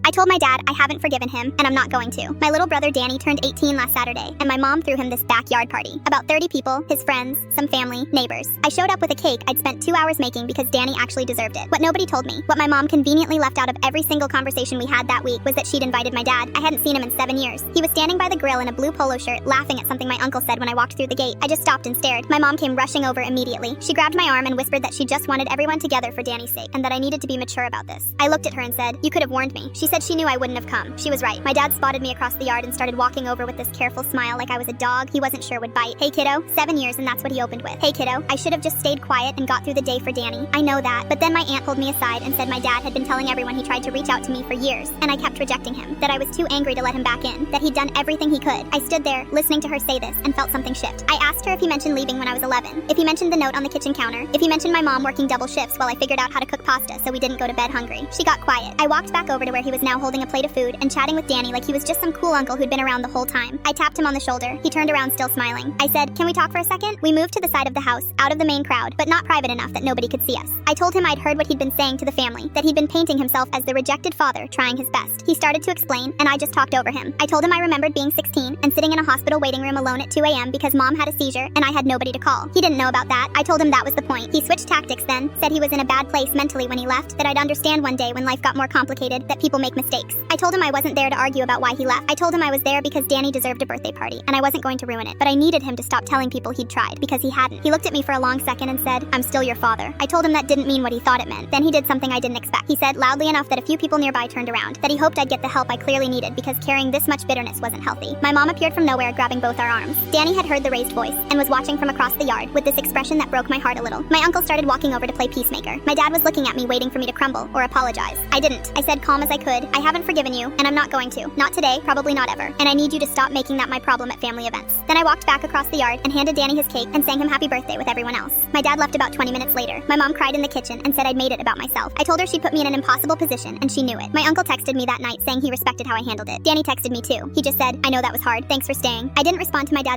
I told my dad I haven't forgiven him, and I'm not going to. My little brother Danny turned 18 last Saturday, and my mom threw him this backyard party. About 30 people, his friends, some family, neighbors. I showed up with a cake I'd spent 2 hours making because Danny actually deserved it. What nobody told me, what my mom conveniently left out of every single conversation we had that week, was that she'd invited my dad. I hadn't seen him in 7 years. He was standing by the grill in a blue polo shirt, laughing at something my uncle said when I walked through the gate. I just stopped and stared. My mom came rushing over immediately. She grabbed my arm and whispered that she just wanted everyone together for Danny's sake, and that I needed to be mature about this. I looked at her and said, "You could have warned me." She said she knew I wouldn't have come. She was right. My dad spotted me across the yard and started walking over with this careful smile like I was a dog he wasn't sure would bite. "Hey kiddo," 7 years, and that's what he opened with. "Hey kiddo, I should have just stayed quiet and got through the day for Danny. I know that." But then my aunt pulled me aside and said my dad had been telling everyone he tried to reach out to me for years, and I kept rejecting him, that I was too angry to let him back in, that he'd done everything he could. I stood there, listening to her say this, and felt something shift. I asked her if he mentioned leaving when I was 11, if he mentioned the note on the kitchen counter, if he mentioned my mom working double shifts while I figured out how to cook pasta so we didn't go to bed hungry. She got quiet. I walked back over to where he was now holding a plate of food and chatting with Danny like he was just some cool uncle who'd been around the whole time. I tapped him on the shoulder. He turned around still smiling. I said, "Can we talk for a second?" We moved to the side of the house, out of the main crowd, but not private enough that nobody could see us. I told him I'd heard what he'd been saying to the family, that he'd been painting himself as the rejected father trying his best. He started to explain, and I just talked over him. I told him I remembered being 16 and sitting in a hospital waiting room alone at 2 a.m. because mom had a seizure and I had nobody to call. He didn't know about that. I told him that was the point. He switched tactics then, said he was in a bad place mentally when he left, that I'd understand one day when life got more complicated, that people make mistakes. I told him I wasn't there to argue about why he left. I told him I was there because Danny deserved a birthday party, and I wasn't going to ruin it. But I needed him to stop telling people he'd tried, because he hadn't. He looked at me for a long second and said, "I'm still your father." I told him that didn't mean what he thought it meant. Then he did something I didn't expect. He said loudly enough that a few people nearby turned around, that he hoped I'd get the help I clearly needed because carrying this much bitterness wasn't healthy. My mom appeared from nowhere, grabbing both our arms. Danny had heard the raised voice and was watching from across the yard with this expression that broke my heart a little. My uncle started walking over to play peacemaker. My dad was looking at me, waiting for me to crumble or apologize. I didn't. I said calm as I could, "I haven't forgiven you, and I'm not going to. Not today, probably not ever. And I need you to stop making that my problem at family events." Then I walked back across the yard and handed Danny his cake and sang him happy birthday with everyone else. My dad left about 20 minutes later. My mom cried in the kitchen and said I'd made it about myself. I told her she'd put me in an impossible position, and she knew it. My uncle texted me that night saying he respected how I handled it. Danny texted me too. He just said, "I know that was hard. Thanks for staying." I didn't respond to my dad's